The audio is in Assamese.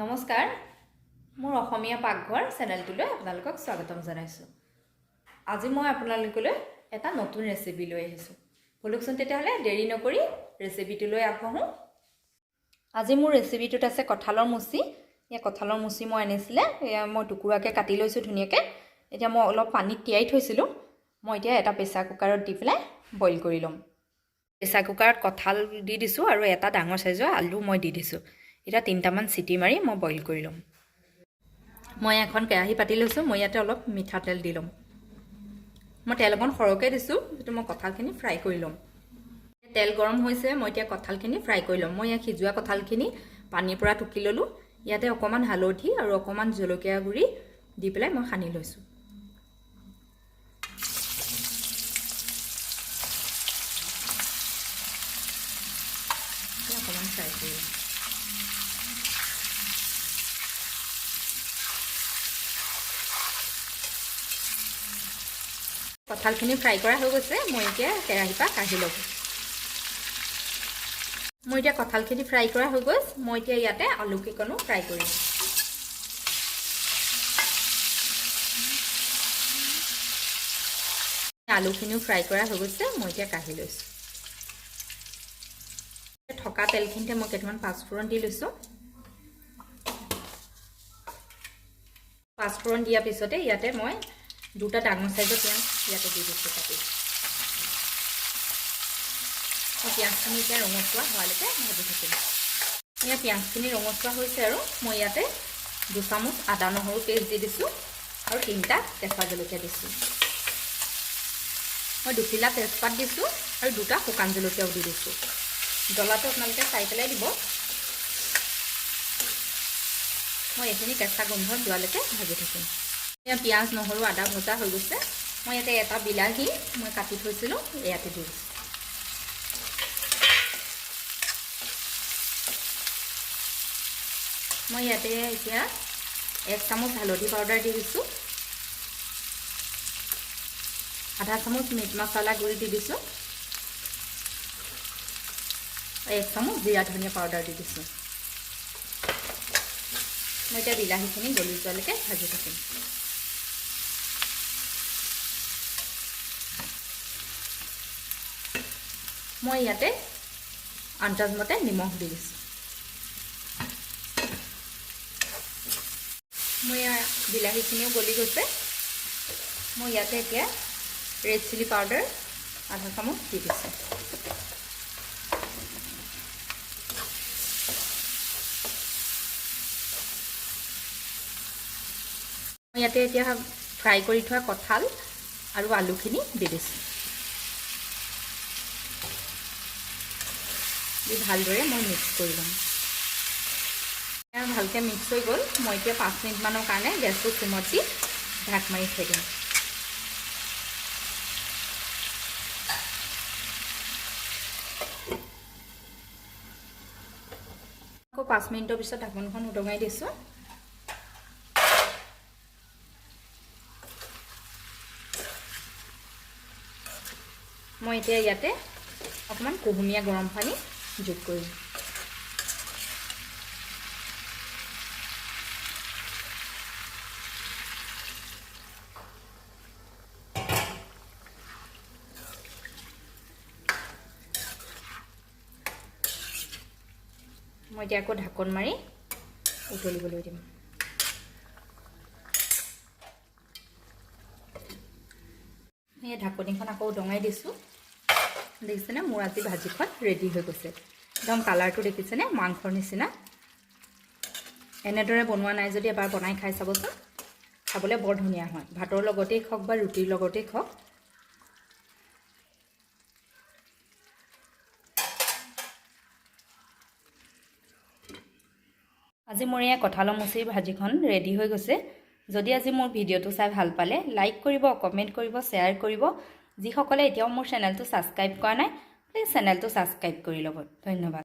নমস্কাৰ মোৰ অসমীয়া পাকঘৰ চেনেলটোলৈ আপোনালোকক স্বাগতম জনাইছোঁ। আজি মই আপোনালোকলৈ এটা নতুন ৰেচিপি লৈ আহিছোঁ। বলকচোন তেতিয়াহ'লে দেৰি নকৰি ৰেচিপিটোলৈ আগবাঢ়ো। আজি মোৰ ৰেচিপিটোত আছে কঁঠালৰ মুচি। এই কঁঠালৰ মুচি মই আনিছিলে, মই টুকুৰাকৈ কাটি লৈছোঁ ধুনীয়াকৈ। এতিয়া মই অলপ পানীত তিয়াই থৈছিলোঁ। মই এতিয়া এটা প্ৰেছাৰ কুকাৰত দি পেলাই বইল কৰি ল'ম। প্ৰেছাৰ কুকাৰত কঁঠাল দি দিছোঁ আৰু এটা ডাঙৰ সাইজৰ আলু মই দি দিছোঁ। এতিয়া 3টামান চিটি মাৰি মই বইল কৰি ল'ম। মই এখন কেৰাহী পাতি লৈছোঁ। মই ইয়াতে অলপ মিঠাতেল দি ল'ম। মই তেল অকণ সৰহকৈ দিছোঁ, যিটো মই কঁঠালখিনি ফ্ৰাই কৰি ল'ম। তেল গৰম হৈছে, মই এতিয়া কঁঠালখিনি ফ্ৰাই কৰি ল'ম। মই ইয়াত সিজোৱা কঁঠালখিনি পানীৰ পৰা টুকি ল'লোঁ। ইয়াতে অকণমান হালধি আৰু অকণমান জলকীয়া গুড়ি দি পেলাই মই সানি লৈছোঁ। অকণমান ফ্ৰাই কৰি ল'ম। কঁঠালখিনি ফ্ৰাই কৰা হৈ গৈছে। মই এতিয়া কেৰাহীৰ পৰা কাঢ়ি ল'ম। মই এতিয়া কঁঠালখিনি ফ্ৰাই কৰা হৈ গ'ল। মই এতিয়া ইয়াতে আলু কেইকণো ফ্ৰাই কৰিম। আলুখিনিও ফ্ৰাই কৰা হৈ গৈছে। মই এতিয়া কাঢ়ি লৈছোঁ। থকা তেলখিনিতে মই কেইটামান পাঁচফোৰণ দি লৈছোঁ। পাঁচফোৰণ দিয়াৰ পিছতে ইয়াতে মই 2টা ডাঙৰ সাইজৰ পিঁয়াজ ইয়াতে দি দিছোঁ কাটি। পিঁয়াজখিনি এতিয়া ৰঙচুৱা হোৱালৈকে ভাজি থাকিম। এতিয়া পিঁয়াজখিনি ৰঙচুৱা হৈছে আৰু মই ইয়াতে 2 চামুচ আদা নহৰু পেষ্ট দি দিছোঁ আৰু 3টা কেঁচা জলকীয়া দিছোঁ। মই 2 খিলা তেজপাত দিছোঁ আৰু 2টা শুকান জলকীয়াও দি দিছোঁ। জ্বলাটো আপোনালোকে চাই পেলাই দিব। মই এইখিনি কেঁচা গোন্ধ যোৱালৈকে ভাজি থাকিম। এতিয়া পিঁয়াজ নহৰু আদা ভজা হৈ গৈছে। মই ইয়াতে এটা বিলাহী মই কাটি থৈছিলোঁ, ইয়াতে দি দিছোঁ। মই ইয়াতে এতিয়া 1 চামুচ হালধি পাউডাৰ দি দিছোঁ। আধা চামুচ মিট মছলা গুড়ি দি দিছোঁ। 1 চামুচ জিৰা ধনিয়া পাউডাৰ দি দিছোঁ। মই এতিয়া বিলাহীখিনি গলি যোৱালৈকে ভাজি থাকিম। মই ইয়াতে আন্দাজমতে নিমখ দি দিছোঁ। মই বিলাহীখিনিও গলি গৈছে। মই ইয়াতে এতিয়া ৰেড চিলি পাউডাৰ আধা চামুচ দি দিছোঁ। মই ইয়াতে এতিয়া ফ্ৰাই কৰি থোৱা কঁঠাল আৰু আলুখিনি দি দিছোঁ। দি ভালদৰে মই মিক্স কৰি ল'ম। ভালকৈ মিক্স হৈ গ'ল। মই এতিয়া 5 মিনিটমানৰ কাৰণে গেছটো চিমত দি ঢাক মাৰি থৈ দিম। আকৌ 5 মিনিটৰ পিছত ঢাকনখন উদঙাই দিছোঁ। মই এতিয়া ইয়াতে অকণমান কুহুমীয়া গৰম পানী যোগ কৰিম। মই এতিয়া আকৌ ঢাকন মাৰি উতলিবলৈ দিম। এই ঢাকনিখন আকৌ উদঙাই দিছোঁ। দেখিছেনে, মোৰ আজি ভাজিখন ৰেডি হৈ গৈছে। একদম কালাৰটো দেখিছেনে, মাংসৰ নিচিনা। এনেদৰে বনোৱা নাই যদি এবাৰ বনাই খাই চাবচোন। খাবলৈ বৰ ধুনীয়া হয়। ভাতৰ লগতেই খাওক বা ৰুটিৰ লগতেই খাওক। আজি মোৰ এয়া কঁঠালৰ মুচিৰ ভাজিখন ৰেডি হৈ গৈছে। যদি আজি মোৰ ভিডিঅ'টো চাই ভাল পালে লাইক কৰিব, কমেণ্ট কৰিব, শ্বেয়াৰ কৰিব। যিসকলে এতিয়াও মোৰ চেনেলটো ছাবস্ক্ৰাইব কৰা নাই, প্লিজ চেনেলটো ছাবস্ক্ৰাইব কৰি ল'ব। ধন্যবাদ।